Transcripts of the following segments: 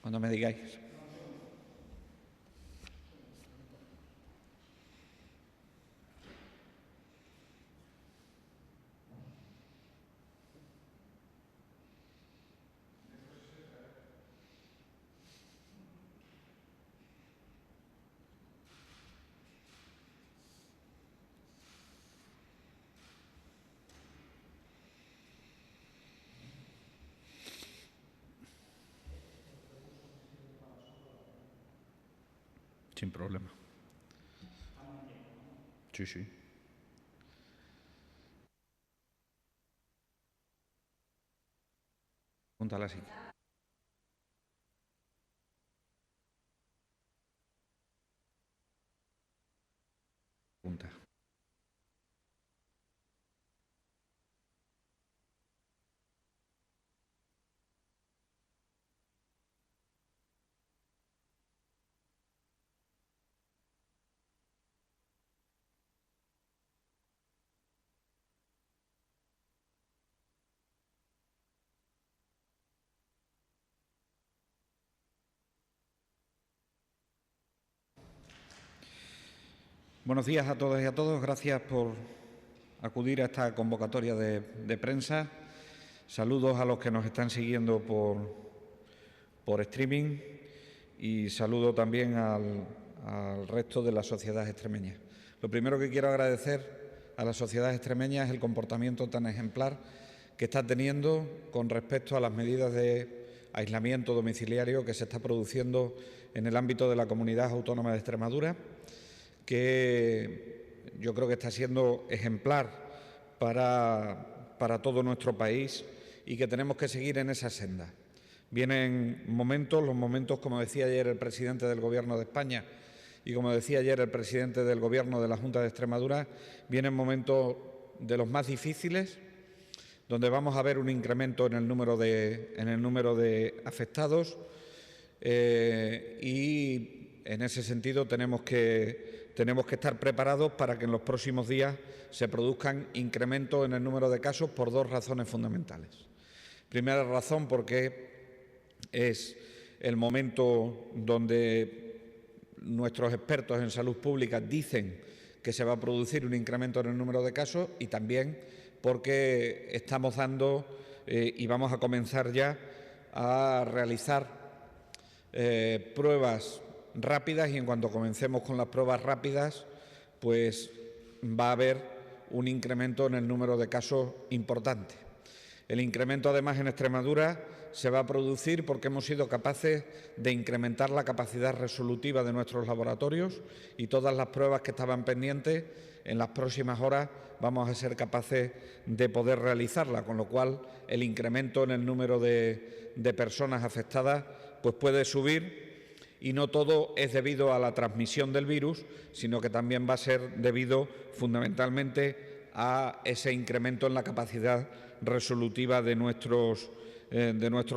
cuando me digáis. Sin problema. Sí, sí. Pregúntala así. Pregunta. Buenos días a todas y a todos. Gracias por acudir a esta convocatoria de prensa. Saludos a los que nos están siguiendo por streaming y saludo también al resto de la sociedad extremeña. Lo primero que quiero agradecer a la sociedad extremeña es el comportamiento tan ejemplar que está teniendo con respecto a las medidas de aislamiento domiciliario que se está produciendo en el ámbito de la Comunidad Autónoma de Extremadura, que yo creo que está siendo ejemplar para todo nuestro país y que tenemos que seguir en esa senda. Vienen momentos, los momentos, como decía ayer el presidente del Gobierno de España y como decía ayer el presidente del Gobierno de la Junta de Extremadura, vienen momentos de los más difíciles, donde vamos a ver un incremento en el número de afectados y en ese sentido tenemos que estar preparados para que en los próximos días se produzcan incrementos en el número de casos por dos razones fundamentales. Primera razón, porque es el momento donde nuestros expertos en salud pública dicen que se va a producir un incremento en el número de casos, y también porque estamos dando y vamos a comenzar ya a realizar pruebas rápidas, y en cuanto comencemos con las pruebas rápidas, pues va a haber un incremento en el número de casos importante. El incremento, además, en Extremadura se va a producir porque hemos sido capaces de incrementar la capacidad resolutiva de nuestros laboratorios, y todas las pruebas que estaban pendientes en las próximas horas vamos a ser capaces de poder realizarla, con lo cual el incremento en el número de personas afectadas pues puede subir. Y no todo es debido a la transmisión del virus, sino que también va a ser debido fundamentalmente a ese incremento en la capacidad resolutiva de nuestros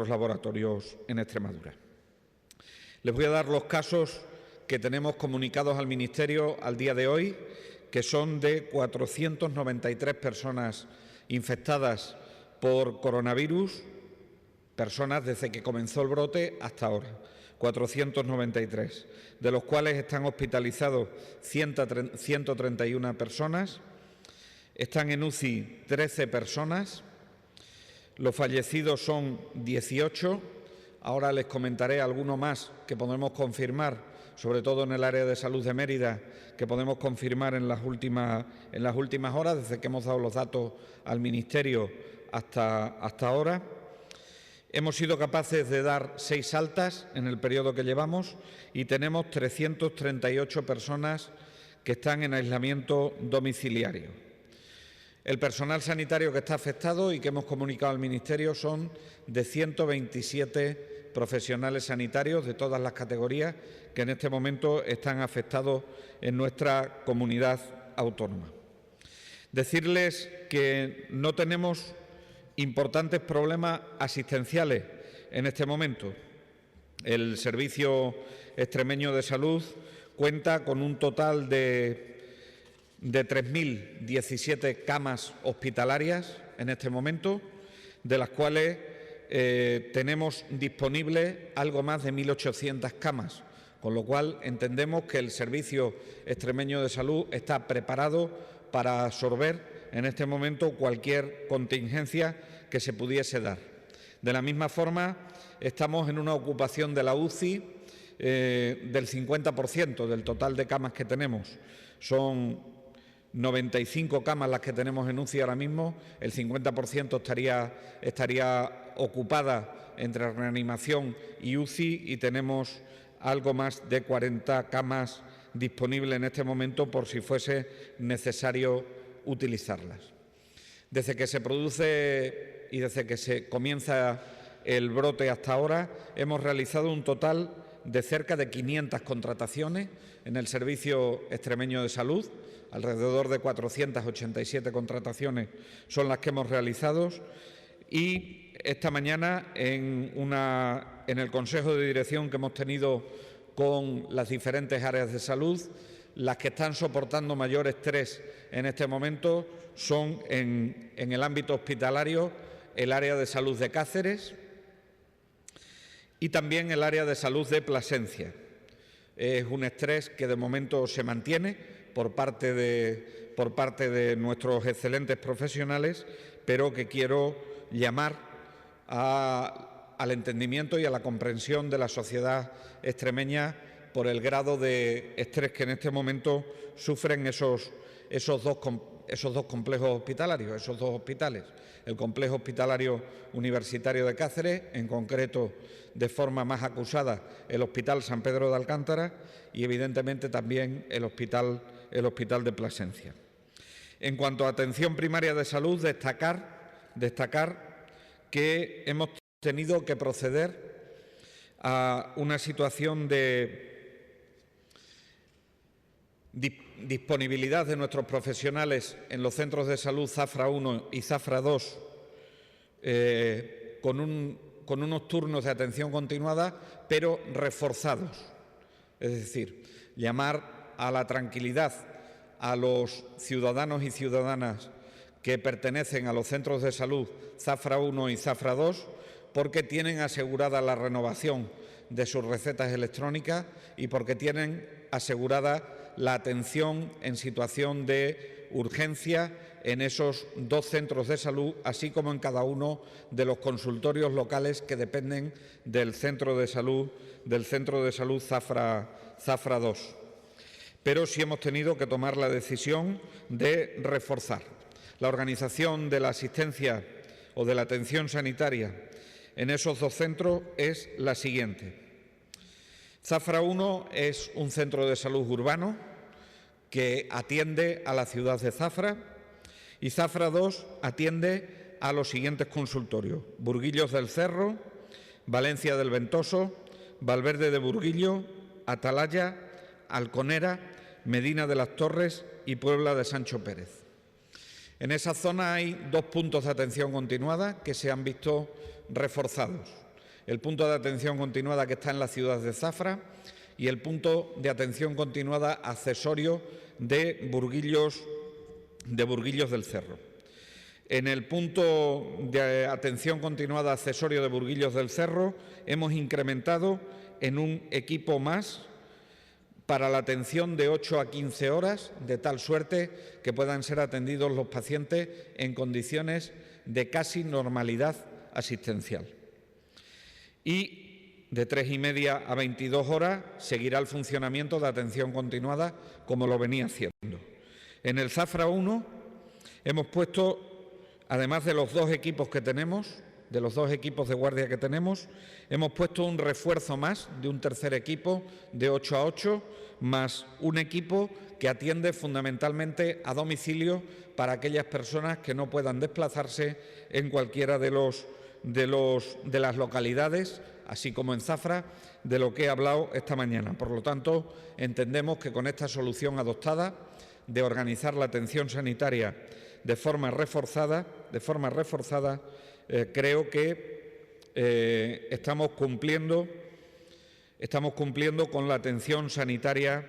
laboratorios en Extremadura. Les voy a dar los casos que tenemos comunicados al Ministerio al día de hoy, que son de 493 personas infectadas por coronavirus, personas desde que comenzó el brote hasta ahora. 493, de los cuales están hospitalizados 131 personas, están en UCI 13 personas, los fallecidos son 18, ahora les comentaré alguno más que podemos confirmar, sobre todo en el área de salud de Mérida, que podemos confirmar en las últimas horas, desde que hemos dado los datos al Ministerio hasta ahora. Hemos sido capaces de dar 6 altas en el periodo que llevamos y tenemos 338 personas que están en aislamiento domiciliario. El personal sanitario que está afectado y que hemos comunicado al Ministerio son de 127 profesionales sanitarios de todas las categorías que en este momento están afectados en nuestra comunidad autónoma. Decirles que no tenemos importantes problemas asistenciales en este momento. El Servicio Extremeño de Salud cuenta con un total de 3.017 camas hospitalarias en este momento, de las cuales tenemos disponibles algo más de 1.800 camas, con lo cual entendemos que el Servicio Extremeño de Salud está preparado para absorber en este momento cualquier contingencia que se pudiese dar. De la misma forma, estamos en una ocupación de la UCI del 50% del total de camas que tenemos. Son 95 camas las que tenemos en UCI ahora mismo, el 50% estaría ocupada entre reanimación y UCI y tenemos algo más de 40 camas disponibles en este momento por si fuese necesario utilizarlas. Desde que se produce y desde que se comienza el brote hasta ahora, hemos realizado un total de cerca de 500 contrataciones en el Servicio Extremeño de Salud. Alrededor de 487 contrataciones son las que hemos realizado y esta mañana en el Consejo de Dirección que hemos tenido con las diferentes áreas de salud, las que están soportando mayor estrés en este momento son en el ámbito hospitalario el área de salud de Cáceres y también el área de salud de Plasencia. Es un estrés que de momento se mantiene por parte de nuestros excelentes profesionales, pero que quiero llamar al entendimiento y a la comprensión de la sociedad extremeña por el grado de estrés que en este momento sufren esos dos complejos hospitalarios, esos dos hospitales. El Complejo Hospitalario Universitario de Cáceres, en concreto de forma más acusada el Hospital San Pedro de Alcántara y evidentemente también el Hospital de Plasencia. En cuanto a atención primaria de salud, destacar que hemos tenido que proceder a una situación de disponibilidad de nuestros profesionales en los centros de salud Zafra 1 y Zafra 2 con unos turnos de atención continuada, pero reforzados. Es decir, llamar a la tranquilidad a los ciudadanos y ciudadanas que pertenecen a los centros de salud Zafra 1 y Zafra 2 porque tienen asegurada la renovación de sus recetas electrónicas y porque tienen asegurada la atención en situación de urgencia en esos dos centros de salud, así como en cada uno de los consultorios locales que dependen del centro de salud Zafra 2. Pero sí hemos tenido que tomar la decisión de reforzar. La organización de la asistencia o de la atención sanitaria en esos dos centros es la siguiente. Zafra 1 es un centro de salud urbano que atiende a la ciudad de Zafra y Zafra 2 atiende a los siguientes consultorios: Burguillos del Cerro, Valencia del Ventoso, Valverde de Burguillo, Atalaya, Alconera, Medina de las Torres y Puebla de Sancho Pérez. En esa zona hay dos puntos de atención continuada que se han visto reforzados. El punto de atención continuada que está en la ciudad de Zafra y el punto de atención continuada accesorio de Burguillos del Cerro. En el punto de atención continuada accesorio de Burguillos del Cerro hemos incrementado en un equipo más para la atención de 8 a 15 horas, de tal suerte que puedan ser atendidos los pacientes en condiciones de casi normalidad asistencial. Y de 3:30 a 22 horas seguirá el funcionamiento de atención continuada como lo venía haciendo. En el Zafra 1 hemos puesto, además de los dos equipos que tenemos, de los dos equipos de guardia que tenemos, hemos puesto un refuerzo más de un tercer equipo de 8 a 8, más un equipo que atiende fundamentalmente a domicilio para aquellas personas que no puedan desplazarse en cualquiera de las localidades, así como en Zafra, de lo que he hablado esta mañana. Por lo tanto, entendemos que con esta solución adoptada de organizar la atención sanitaria de forma reforzada, creo que estamos cumpliendo con la atención sanitaria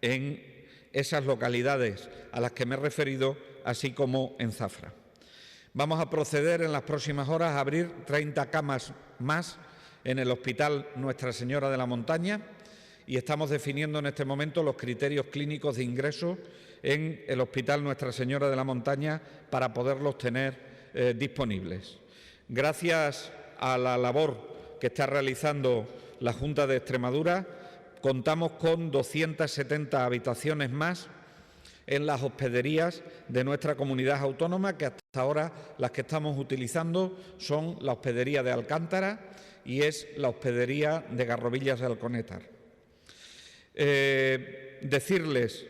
en esas localidades a las que me he referido, así como en Zafra. Vamos a proceder en las próximas horas a abrir 30 camas más en el Hospital Nuestra Señora de la Montaña y estamos definiendo en este momento los criterios clínicos de ingreso en el Hospital Nuestra Señora de la Montaña para poderlos tener disponibles. Gracias a la labor que está realizando la Junta de Extremadura, contamos con 270 habitaciones más en las hospederías de nuestra comunidad autónoma, que hasta ahora las que estamos utilizando son la hospedería de Alcántara y es la hospedería de Garrovillas de Alconétar. Decirles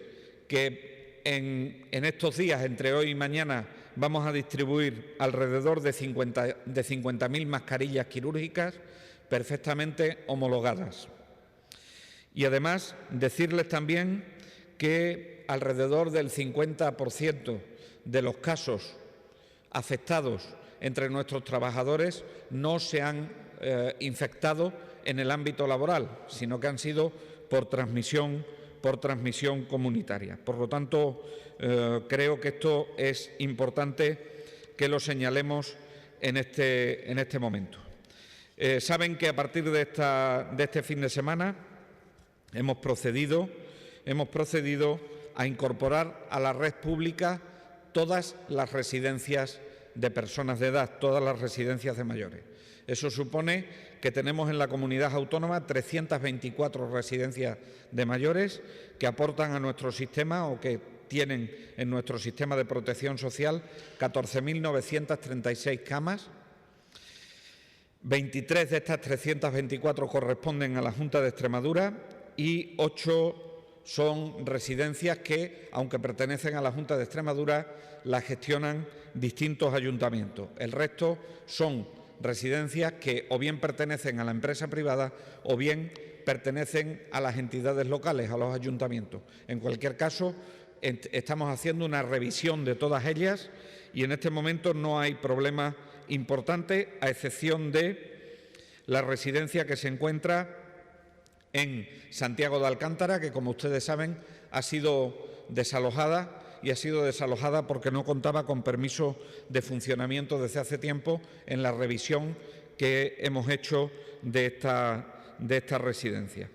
que en estos días, entre hoy y mañana, vamos a distribuir alrededor de 50.000 mascarillas quirúrgicas perfectamente homologadas. Y además decirles también que alrededor del 50% de los casos afectados entre nuestros trabajadores no se han infectado en el ámbito laboral, sino que han sido por transmisión comunitaria. Por lo tanto, creo que esto es importante que lo señalemos en este momento. Saben que a partir de este fin de semana hemos procedido a incorporar a la red pública todas las residencias de personas de edad, todas las residencias de mayores. Eso supone que tenemos en la comunidad autónoma 324 residencias de mayores que aportan a nuestro sistema o que tienen en nuestro sistema de protección social 14.936 camas. 23 de estas 324 corresponden a la Junta de Extremadura y 8 son residencias que, aunque pertenecen a la Junta de Extremadura, las gestionan distintos ayuntamientos. El resto son residencias que o bien pertenecen a la empresa privada o bien pertenecen a las entidades locales, a los ayuntamientos. En cualquier caso, estamos haciendo una revisión de todas ellas y en este momento no hay problema importante, a excepción de la residencia que se encuentra en Santiago de Alcántara, que, como ustedes saben, ha sido desalojada porque no contaba con permiso de funcionamiento desde hace tiempo en la revisión que hemos hecho de esta residencia.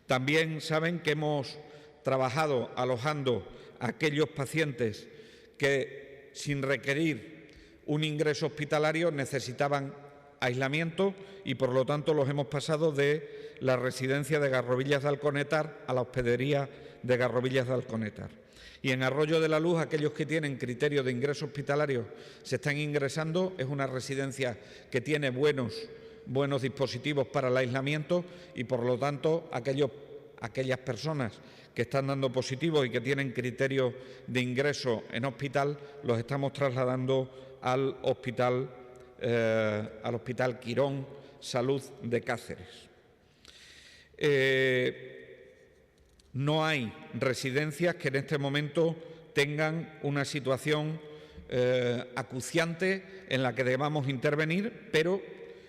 También saben que hemos trabajado alojando a aquellos pacientes que, sin requerir un ingreso hospitalario, necesitaban aislamiento y, por lo tanto, los hemos pasado de la residencia de Garrovillas de Alconétar a la hospedería de Garrovillas de Alconétar. Y en Arroyo de la Luz, aquellos que tienen criterio de ingreso hospitalario se están ingresando. Es una residencia que tiene buenos dispositivos para el aislamiento y, por lo tanto, aquellas personas que están dando positivo y que tienen criterio de ingreso en hospital, los estamos trasladando al Hospital Quirón Salud de Cáceres. No hay residencias que en este momento tengan una situación acuciante en la que debamos intervenir, pero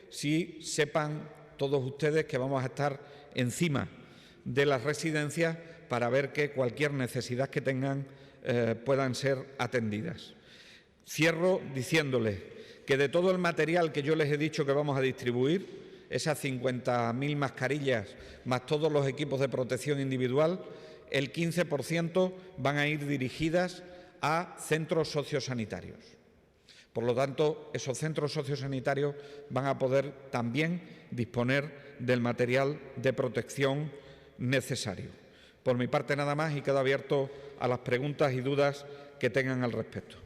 sí sepan todos ustedes que vamos a estar encima de las residencias para ver que cualquier necesidad que tengan puedan ser atendidas. Cierro diciéndoles que de todo el material que yo les he dicho que vamos a distribuir, esas 50.000 mascarillas más todos los equipos de protección individual, el 15% van a ir dirigidas a centros sociosanitarios. Por lo tanto, esos centros sociosanitarios van a poder también disponer del material de protección necesario. Por mi parte nada más y quedo abierto a las preguntas y dudas que tengan al respecto.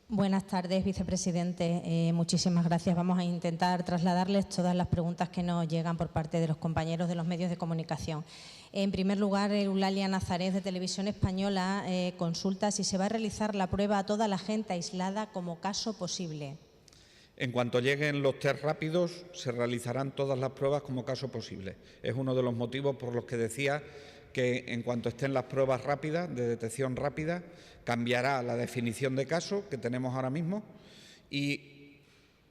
Buenas tardes, vicepresidente. Muchísimas gracias. Vamos a intentar trasladarles todas las preguntas que nos llegan por parte de los compañeros de los medios de comunicación. En primer lugar, Eulalia Nazaret, de Televisión Española, consulta si se va a realizar la prueba a toda la gente aislada como caso posible. En cuanto lleguen los test rápidos, se realizarán todas las pruebas como caso posible. Es uno de los motivos por los que decía que en cuanto estén las pruebas rápidas, de detección rápida, cambiará la definición de caso que tenemos ahora mismo y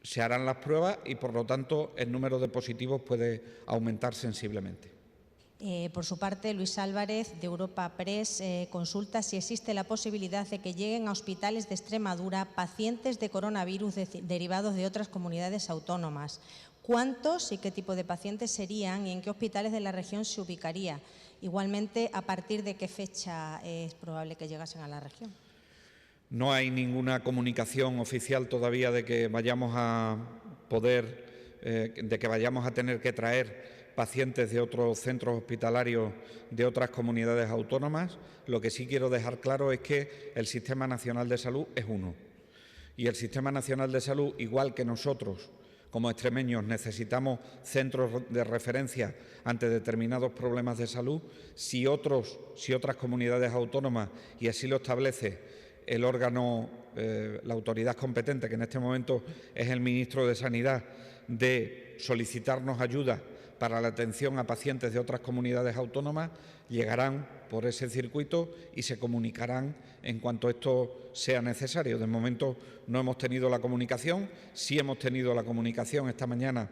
se harán las pruebas y, por lo tanto, el número de positivos puede aumentar sensiblemente. Por su parte, Luis Álvarez, de Europa Press, consulta si existe la posibilidad de que lleguen a hospitales de Extremadura pacientes de coronavirus derivados de otras comunidades autónomas. ¿Cuántos y qué tipo de pacientes serían y en qué hospitales de la región se ubicaría? Igualmente, ¿a partir de qué fecha es probable que llegasen a la región? No hay ninguna comunicación oficial todavía de que vayamos a tener que traer pacientes de otros centros hospitalarios de otras comunidades autónomas. Lo que sí quiero dejar claro es que el Sistema Nacional de Salud es uno. Y el Sistema Nacional de Salud, igual que nosotros, como extremeños, necesitamos centros de referencia ante determinados problemas de salud, si otras comunidades autónomas, y así lo establece el órgano, la autoridad competente, que en este momento es el ministro de Sanidad, de solicitarnos ayuda para la atención a pacientes de otras comunidades autónomas, llegarán por ese circuito y se comunicarán en cuanto esto sea necesario. De momento no hemos tenido la comunicación, sí hemos tenido la comunicación esta mañana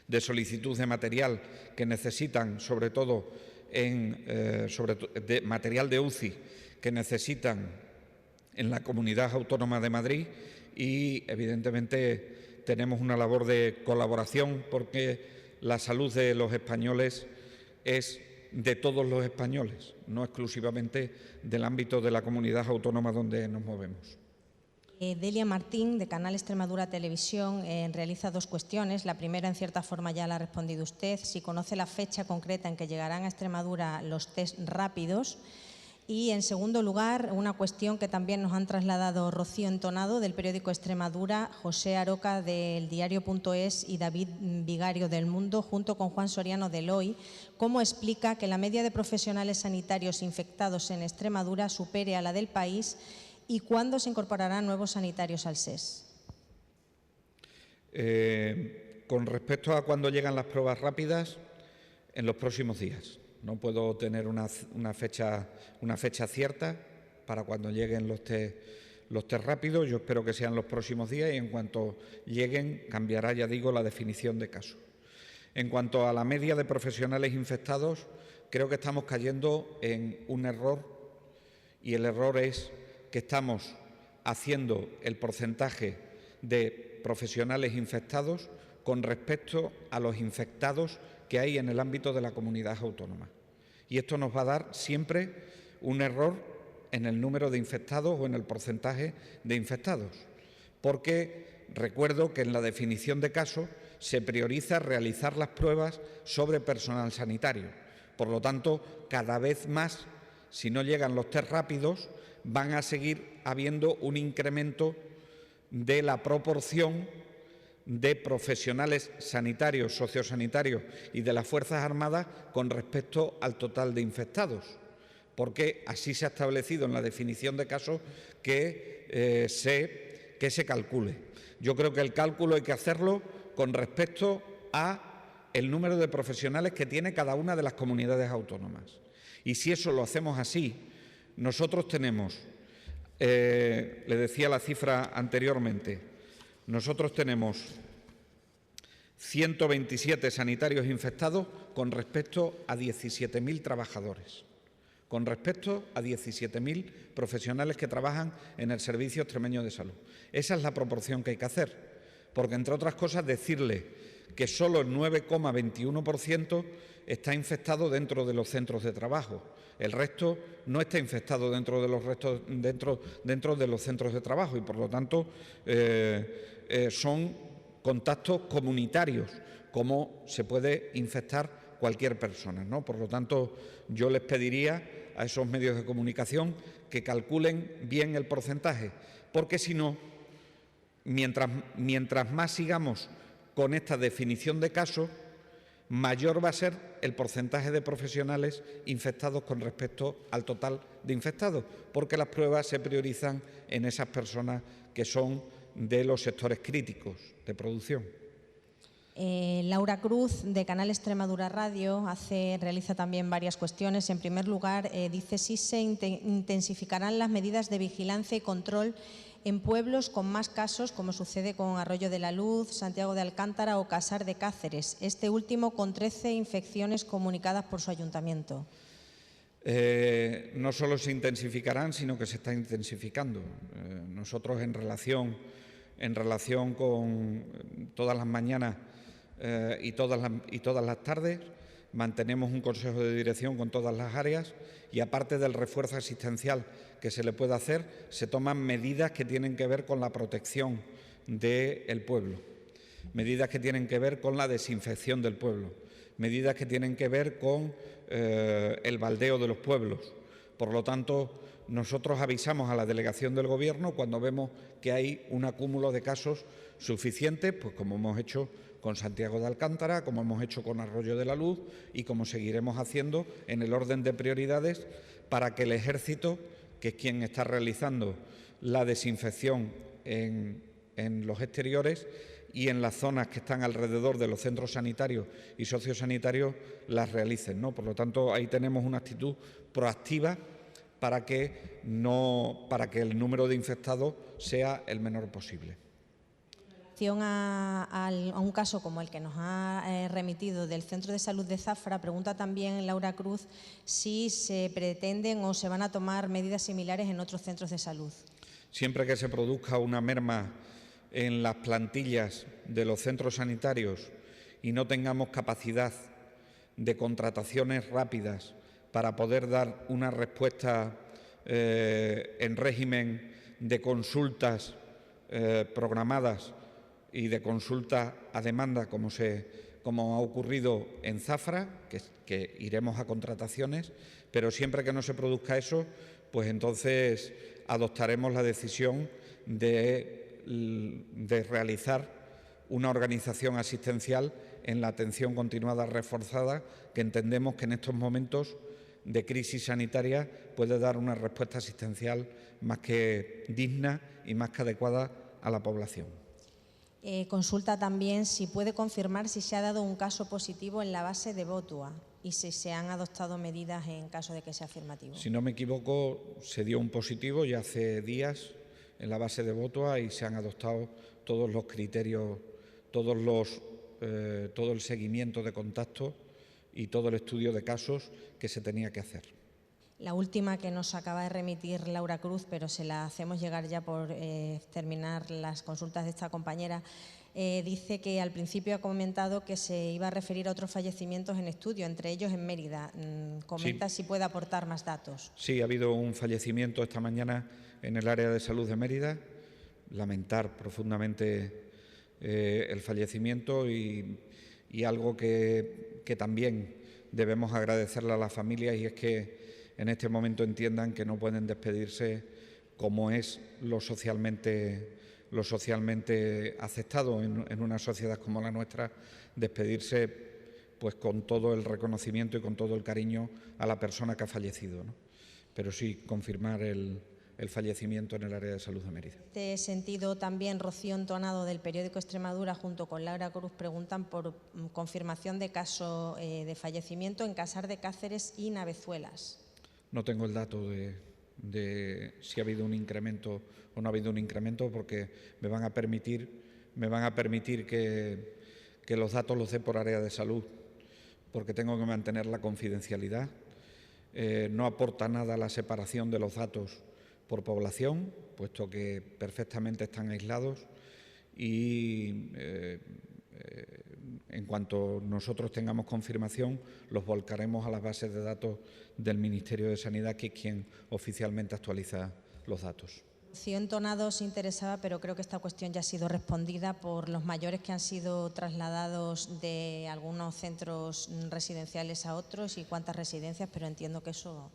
de solicitud de material que necesitan, sobre todo de material de UCI que necesitan en la Comunidad Autónoma de Madrid, y evidentemente tenemos una labor de colaboración porque la salud de los españoles es de todos los españoles, no exclusivamente del ámbito de la comunidad autónoma donde nos movemos. Delia Martín, de Canal Extremadura Televisión, realiza dos cuestiones. La primera, en cierta forma, ya la ha respondido usted, si conoce la fecha concreta en que llegarán a Extremadura los test rápidos. Y, en segundo lugar, una cuestión que también nos han trasladado Rocío Entonado, del periódico Extremadura, José Aroca, del diario.es, y David Vigario, del Mundo, junto con Juan Soriano, del Hoy. ¿Cómo explica que la media de profesionales sanitarios infectados en Extremadura supere a la del país y cuándo se incorporarán nuevos sanitarios al SES? Con respecto a cuándo llegan las pruebas rápidas, en los próximos días. No puedo tener una fecha cierta para cuando lleguen los test rápidos. Yo espero que sean los próximos días y en cuanto lleguen cambiará, ya digo, la definición de caso. En cuanto a la media de profesionales infectados, creo que estamos cayendo en un error, y el error es que estamos haciendo el porcentaje de profesionales infectados con respecto a los infectados que hay en el ámbito de la comunidad autónoma. Y esto nos va a dar siempre un error en el número de infectados o en el porcentaje de infectados, porque recuerdo que en la definición de caso se prioriza realizar las pruebas sobre personal sanitario. Por lo tanto, cada vez más, si no llegan los test rápidos, van a seguir habiendo un incremento de la proporción de profesionales sanitarios, sociosanitarios y de las Fuerzas Armadas con respecto al total de infectados, porque así se ha establecido en la definición de casos que se calcule. Yo creo que el cálculo hay que hacerlo con respecto a el número de profesionales que tiene cada una de las comunidades autónomas. Y si eso lo hacemos así, nosotros tenemos, le decía la cifra anteriormente, nosotros tenemos 127 sanitarios infectados con respecto a 17.000 trabajadores, con respecto a 17.000 profesionales que trabajan en el Servicio Extremeño de Salud. Esa es la proporción que hay que hacer, porque, entre otras cosas, decirle que solo el 9,21% está infectado dentro de los centros de trabajo. El resto no está infectado dentro de los centros de trabajo y, por lo tanto, son contactos comunitarios, como se puede infectar cualquier persona, ¿no? Por lo tanto, yo les pediría a esos medios de comunicación que calculen bien el porcentaje, porque si no, mientras más sigamos con esta definición de casos, mayor va a ser el porcentaje de profesionales infectados con respecto al total de infectados, porque las pruebas se priorizan en esas personas que son de los sectores críticos de producción. Laura Cruz, de Canal Extremadura Radio, realiza también varias cuestiones. En primer lugar, dice si se intensificarán las medidas de vigilancia y control en pueblos con más casos, como sucede con Arroyo de la Luz, Santiago de Alcántara o Casar de Cáceres, este último con 13 infecciones comunicadas por su ayuntamiento. No solo se intensificarán, sino que se está intensificando. Nosotros en relación con todas las mañanas y todas las tardes mantenemos un consejo de dirección con todas las áreas y, aparte del refuerzo asistencial que se le puede hacer, se toman medidas que tienen que ver con la protección del pueblo, medidas que tienen que ver con la desinfección del pueblo, medidas que tienen que ver con el baldeo de los pueblos. Por lo tanto, nosotros avisamos a la delegación del Gobierno cuando vemos que hay un acúmulo de casos suficientes, pues como hemos hecho con Santiago de Alcántara, como hemos hecho con Arroyo de la Luz y como seguiremos haciendo en el orden de prioridades para que el Ejército, que es quien está realizando la desinfección en los exteriores y en las zonas que están alrededor de los centros sanitarios y sociosanitarios, las realicen, ¿no? Por lo tanto, ahí tenemos una actitud proactiva para que el número de infectados sea el menor posible. En relación a un caso como el que nos ha remitido del Centro de Salud de Zafra, pregunta también Laura Cruz si se pretenden o se van a tomar medidas similares en otros centros de salud. Siempre que se produzca una merma en las plantillas de los centros sanitarios y no tengamos capacidad de contrataciones rápidas para poder dar una respuesta en régimen de consultas programadas y de consulta a demanda, como ha ocurrido en Zafra, que iremos a contrataciones, pero siempre que no se produzca eso, pues entonces adoptaremos la decisión de realizar una organización asistencial en la atención continuada reforzada, que entendemos que en estos momentos de crisis sanitaria puede dar una respuesta asistencial más que digna y más que adecuada a la población. Consulta también si puede confirmar si se ha dado un caso positivo en la base de Botua y si se han adoptado medidas en caso de que sea afirmativo. Si no me equivoco, se dio un positivo ya hace días en la base de Botua y se han adoptado todos los criterios, todo el seguimiento de contactos y todo el estudio de casos que se tenía que hacer. La última que nos acaba de remitir Laura Cruz, pero se la hacemos llegar ya por terminar las consultas de esta compañera, dice que al principio ha comentado que se iba a referir a otros fallecimientos en estudio, entre ellos en Mérida. Comenta si puede aportar más datos. Sí, ha habido un fallecimiento esta mañana en el área de salud de Mérida. Lamentar profundamente el fallecimiento y algo que también debemos agradecerle a las familias, y es que en este momento entiendan que no pueden despedirse como es lo socialmente aceptado en una sociedad como la nuestra, despedirse pues con todo el reconocimiento y con todo el cariño a la persona que ha fallecido, ¿no? Pero sí confirmar el fallecimiento en el área de salud de Mérida. En este sentido, también Rocío Entonado, del periódico Extremadura, junto con Laura Cruz, preguntan por confirmación de caso de fallecimiento en Casar de Cáceres y Navezuelas. No tengo el dato de si ha habido un incremento o no ha habido un incremento, porque me van a permitir que los datos los dé por área de salud, porque tengo que mantener la confidencialidad. No aporta nada la separación de los datos por población, puesto que perfectamente están aislados, y en cuanto nosotros tengamos confirmación, los volcaremos a las bases de datos del Ministerio de Sanidad, que es quien oficialmente actualiza los datos. Rocío Entonado se interesaba, pero creo que esta cuestión ya ha sido respondida, por los mayores que han sido trasladados de algunos centros residenciales a otros y cuántas residencias, pero entiendo que eso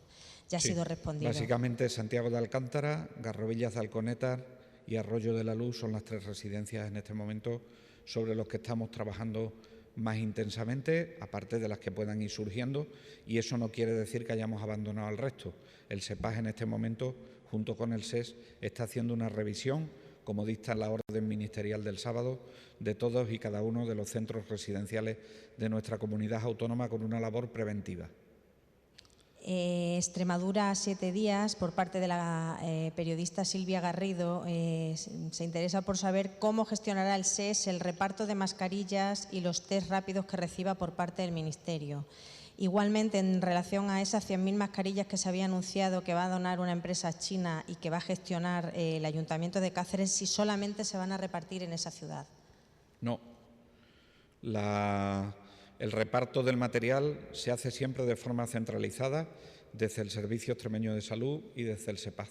ya ha sido respondido. Básicamente Santiago de Alcántara, Garrovillas de Alconétar y Arroyo de la Luz son las 3 residencias en este momento sobre los que estamos trabajando más intensamente, aparte de las que puedan ir surgiendo, y eso no quiere decir que hayamos abandonado al resto. El SEPAG en este momento, junto con el SES, está haciendo una revisión, como dicta la orden ministerial del sábado, de todos y cada uno de los centros residenciales de nuestra comunidad autónoma, con una labor preventiva. Extremadura 7 días, por parte de la periodista Silvia Garrido, se interesa por saber cómo gestionará el SES el reparto de mascarillas y los test rápidos que reciba por parte del Ministerio. Igualmente, en relación a esas 100.000 mascarillas que se había anunciado que va a donar una empresa china y que va a gestionar el Ayuntamiento de Cáceres, si solamente se van a repartir en esa ciudad. No. El reparto del material se hace siempre de forma centralizada desde el Servicio Extremeño de Salud y desde el SEPAZ,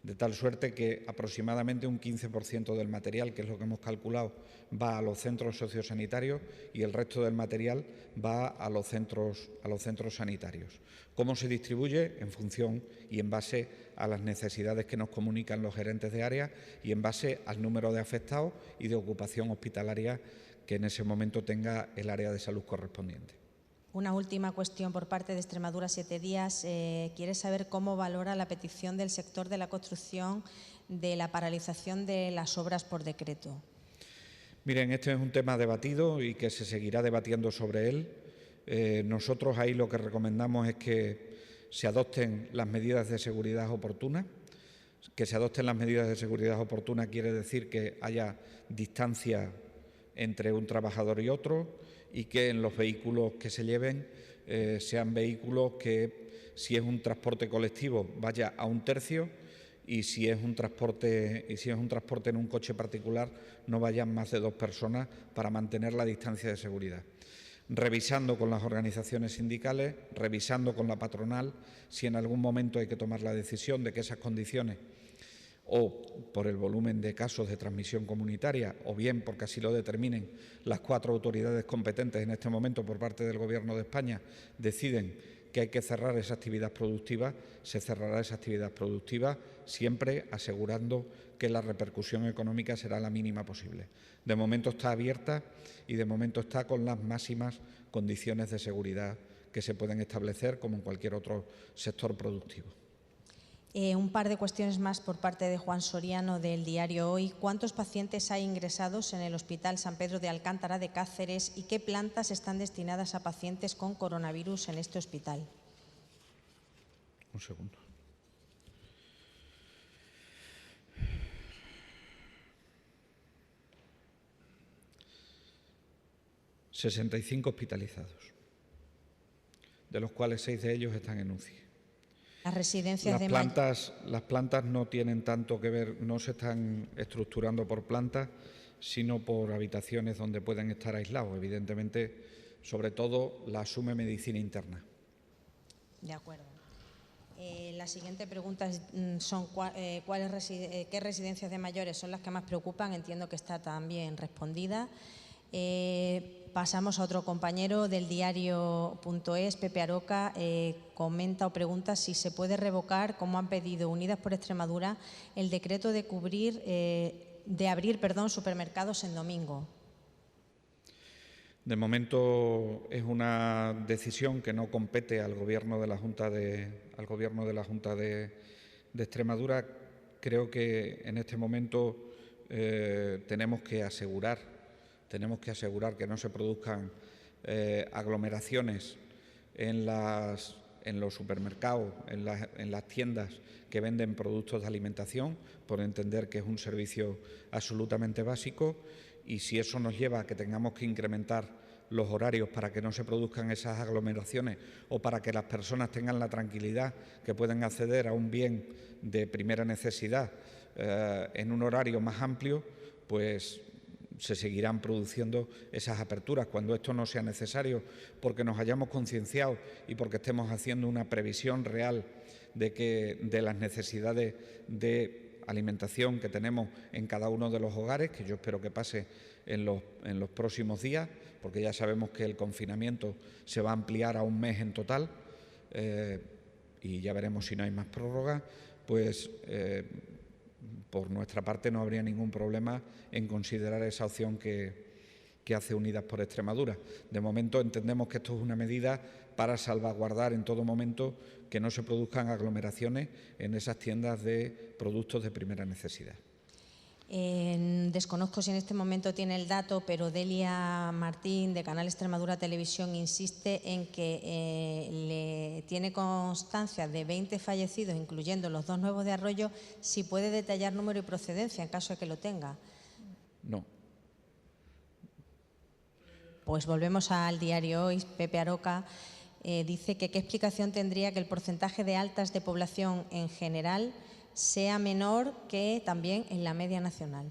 de tal suerte que aproximadamente un 15% del material, que es lo que hemos calculado, va a los centros sociosanitarios y el resto del material va a los centros sanitarios. ¿Cómo se distribuye? En función y en base a las necesidades que nos comunican los gerentes de área y en base al número de afectados y de ocupación hospitalaria que en ese momento tenga el área de salud correspondiente. Una última cuestión por parte de Extremadura 7 días. Quiere saber cómo valora la petición del sector de la construcción de la paralización de las obras por decreto. Miren, este es un tema debatido y que se seguirá debatiendo sobre él. Nosotros ahí lo que recomendamos es que se adopten las medidas de seguridad oportunas. Que se adopten las medidas de seguridad oportunas quiere decir que haya distancia entre un trabajador y otro y que en los vehículos que se lleven sean vehículos que, si es un transporte colectivo, vaya a un tercio y si es un transporte en un coche particular, no vayan más de 2 personas para mantener la distancia de seguridad. Revisando con las organizaciones sindicales, revisando con la patronal, si en algún momento hay que tomar la decisión de que esas condiciones, o por el volumen de casos de transmisión comunitaria, o bien porque así lo determinen las 4 autoridades competentes en este momento por parte del Gobierno de España, deciden que hay que cerrar esa actividad productiva, se cerrará esa actividad productiva, siempre asegurando que la repercusión económica será la mínima posible. De momento está abierta y de momento está con las máximas condiciones de seguridad que se pueden establecer como en cualquier otro sector productivo. Un par de cuestiones más por parte de Juan Soriano del diario Hoy. ¿Cuántos pacientes hay ingresados en el Hospital San Pedro de Alcántara de Cáceres y qué plantas están destinadas a pacientes con coronavirus en este hospital? Un segundo. ...65 hospitalizados, de los cuales 6 de ellos están en UCI. Las plantas no tienen tanto que ver, no se están estructurando por plantas, sino por habitaciones donde pueden estar aislados. Evidentemente, sobre todo, la asume medicina interna. De acuerdo. La siguiente pregunta son ¿qué residencias de mayores son las que más preocupan? Entiendo que está también respondida. Pasamos a otro compañero del diario.es, Pepe Aroca, comenta o pregunta si se puede revocar, como han pedido Unidas por Extremadura, el decreto de abrir supermercados en domingo. De momento es una decisión que no compete al Gobierno de la Junta de Extremadura. Creo que en este momento tenemos que asegurar que no se produzcan aglomeraciones en los supermercados, en las tiendas que venden productos de alimentación, por entender que es un servicio absolutamente básico, y si eso nos lleva a que tengamos que incrementar los horarios para que no se produzcan esas aglomeraciones o para que las personas tengan la tranquilidad que pueden acceder a un bien de primera necesidad en un horario más amplio, pues se seguirán produciendo esas aperturas. Cuando esto no sea necesario, porque nos hayamos concienciado y porque estemos haciendo una previsión real de las necesidades de alimentación que tenemos en cada uno de los hogares, que yo espero que pase en los próximos días, porque ya sabemos que el confinamiento se va a ampliar a un mes en total, y ya veremos si no hay más prórroga, pues por nuestra parte no habría ningún problema en considerar esa opción que hace Unidas por Extremadura. De momento entendemos que esto es una medida para salvaguardar en todo momento que no se produzcan aglomeraciones en esas tiendas de productos de primera necesidad. Desconozco si en este momento tiene el dato, pero Delia Martín, de Canal Extremadura Televisión, insiste en que le tiene constancia de 20 fallecidos, incluyendo los 2 nuevos de Arroyo. Si puede detallar número y procedencia, en caso de que lo tenga. No. Pues volvemos al diario Hoy. Pepe Aroca dice que qué explicación tendría que el porcentaje de altas de población en general sea menor que también en la media nacional.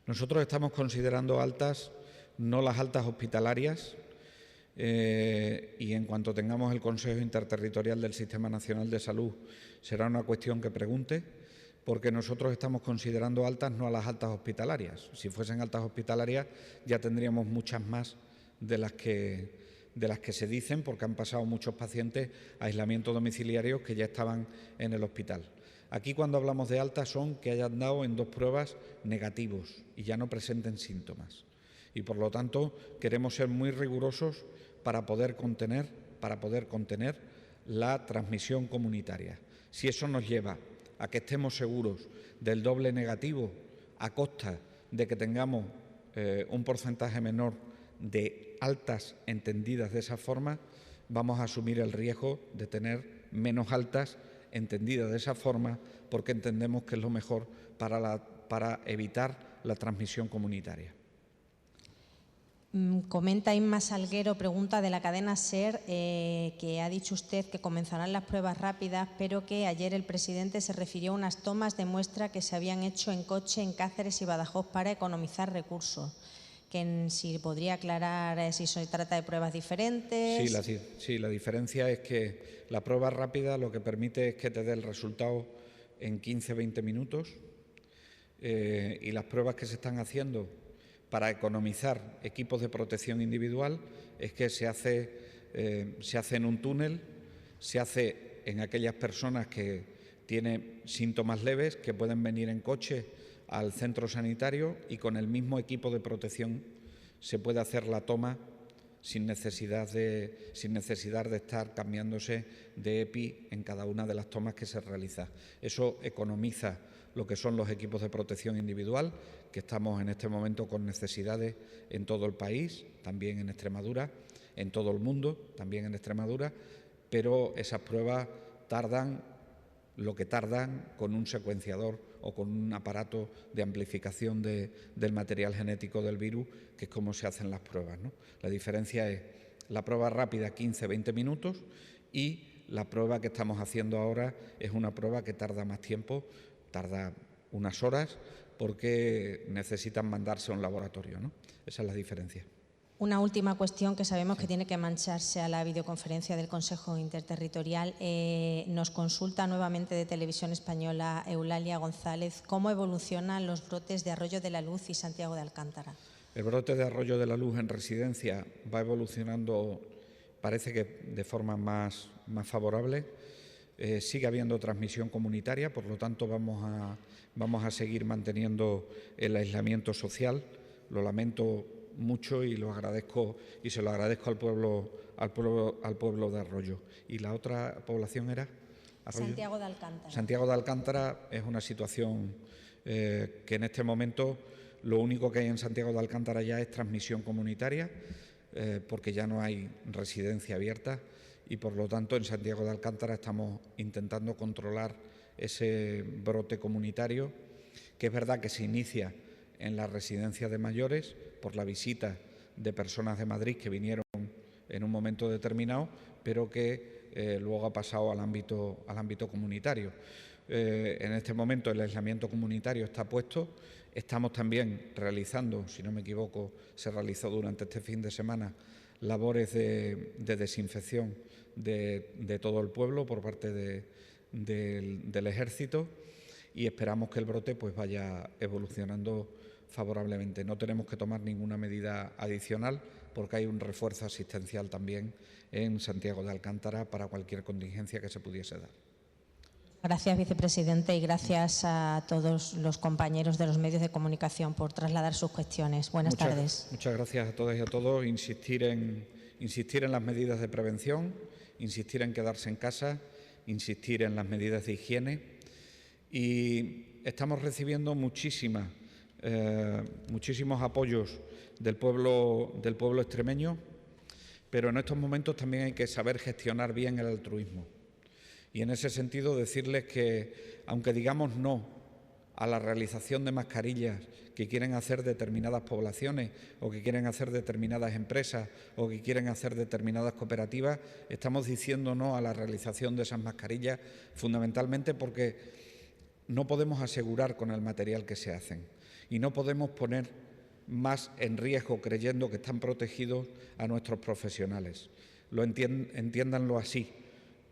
Nosotros estamos considerando altas, no las altas hospitalarias, y en cuanto tengamos el Consejo Interterritorial del Sistema Nacional de Salud será una cuestión que pregunte, porque nosotros estamos considerando altas no a las altas hospitalarias. Si fuesen altas hospitalarias ya tendríamos muchas más de las que se dicen, porque han pasado muchos pacientes a aislamiento domiciliario que ya estaban en el hospital. Aquí, cuando hablamos de altas, son que hayan dado en 2 pruebas negativos y ya no presenten síntomas. Y, por lo tanto, queremos ser muy rigurosos para poder contener la transmisión comunitaria. Si eso nos lleva a que estemos seguros del doble negativo a costa de que tengamos un porcentaje menor de altas entendidas de esa forma, vamos a asumir el riesgo de tener menos altas entendidas de esa forma, porque entendemos que es lo mejor para evitar la transmisión comunitaria. Comenta Inma Salguero, pregunta de la cadena SER, que ha dicho usted que comenzarán las pruebas rápidas, pero que ayer el presidente se refirió a unas tomas de muestra que se habían hecho en coche en Cáceres y Badajoz para economizar recursos. Que si podría aclarar si se trata de pruebas diferentes. Sí, la diferencia es que la prueba rápida lo que permite es que te dé el resultado en 15-20 minutos, y las pruebas que se están haciendo para economizar equipos de protección individual es que se hace en un túnel, se hace en aquellas personas que tienen síntomas leves, que pueden venir en coche al centro sanitario, y con el mismo equipo de protección se puede hacer la toma sin necesidad de estar cambiándose de EPI en cada una de las tomas que se realiza. Eso economiza lo que son los equipos de protección individual, que estamos en este momento con necesidades en todo el país, también en Extremadura, en todo el mundo, también en Extremadura, pero esas pruebas tardan lo que tardan con un secuenciador o con un aparato de amplificación del material genético del virus, que es como se hacen las pruebas, ¿no? La diferencia es la prueba rápida 15-20 minutos, y la prueba que estamos haciendo ahora es una prueba que tarda más tiempo, tarda unas horas, porque necesitan mandarse a un laboratorio, ¿no? Esa es la diferencia. Una última cuestión que sabemos que tiene que mancharse a la videoconferencia del Consejo Interterritorial. Nos consulta nuevamente de Televisión Española Eulalia González. ¿Cómo evolucionan los brotes de Arroyo de la Luz y Santiago de Alcántara? El brote de Arroyo de la Luz en residencia va evolucionando, parece que de forma más favorable. Sigue habiendo transmisión comunitaria, por lo tanto vamos a seguir manteniendo el aislamiento social. Lo lamento mucho y lo agradezco, y se lo agradezco al pueblo de Arroyo. ¿Y la otra población era? ¿Arroyo? Santiago de Alcántara. Santiago de Alcántara es una situación que en este momento lo único que hay en Santiago de Alcántara ya es transmisión comunitaria, porque ya no hay residencia abierta, y por lo tanto en Santiago de Alcántara estamos intentando controlar ese brote comunitario, que es verdad que se inicia en la residencia de mayores por la visita de personas de Madrid que vinieron en un momento determinado, pero que luego ha pasado al ámbito comunitario. En este momento el aislamiento comunitario está puesto. Estamos también realizando, si no me equivoco, se realizó durante este fin de semana, labores de desinfección de todo el pueblo por parte del Ejército, y esperamos que el brote pues vaya evolucionando favorablemente. No tenemos que tomar ninguna medida adicional, porque hay un refuerzo asistencial también en Santiago de Alcántara para cualquier contingencia que se pudiese dar. Gracias, vicepresidente, y gracias a todos los compañeros de los medios de comunicación por trasladar sus cuestiones. Buenas tardes. Muchas gracias a todas y a todos. Insistir en las medidas de prevención, insistir en quedarse en casa, insistir en las medidas de higiene, y estamos recibiendo muchísimos apoyos del pueblo extremeño, pero en estos momentos también hay que saber gestionar bien el altruismo. Y en ese sentido decirles que, aunque digamos no a la realización de mascarillas que quieren hacer determinadas poblaciones o que quieren hacer determinadas empresas o que quieren hacer determinadas cooperativas, estamos diciendo no a la realización de esas mascarillas fundamentalmente porque no podemos asegurar con el material que se hacen y no podemos poner más en riesgo creyendo que están protegidos a nuestros profesionales. Entiéndanlo así,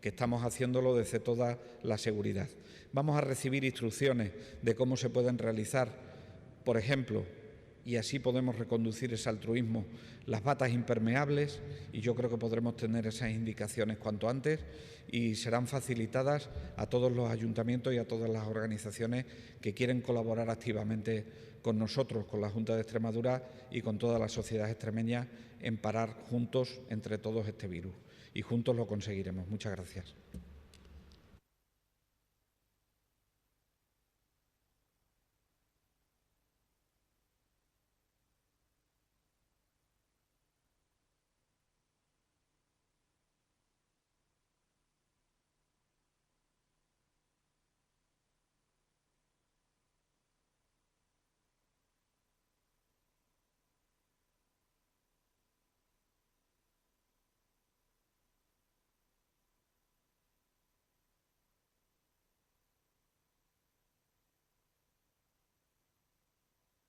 que estamos haciéndolo desde toda la seguridad. Vamos a recibir instrucciones de cómo se pueden realizar, por ejemplo, y así podemos reconducir ese altruismo, las batas impermeables, y yo creo que podremos tener esas indicaciones cuanto antes y serán facilitadas a todos los ayuntamientos y a todas las organizaciones que quieren colaborar activamente con nosotros, con la Junta de Extremadura y con toda la sociedad extremeña en parar juntos, entre todos, este virus. Y juntos lo conseguiremos. Muchas gracias.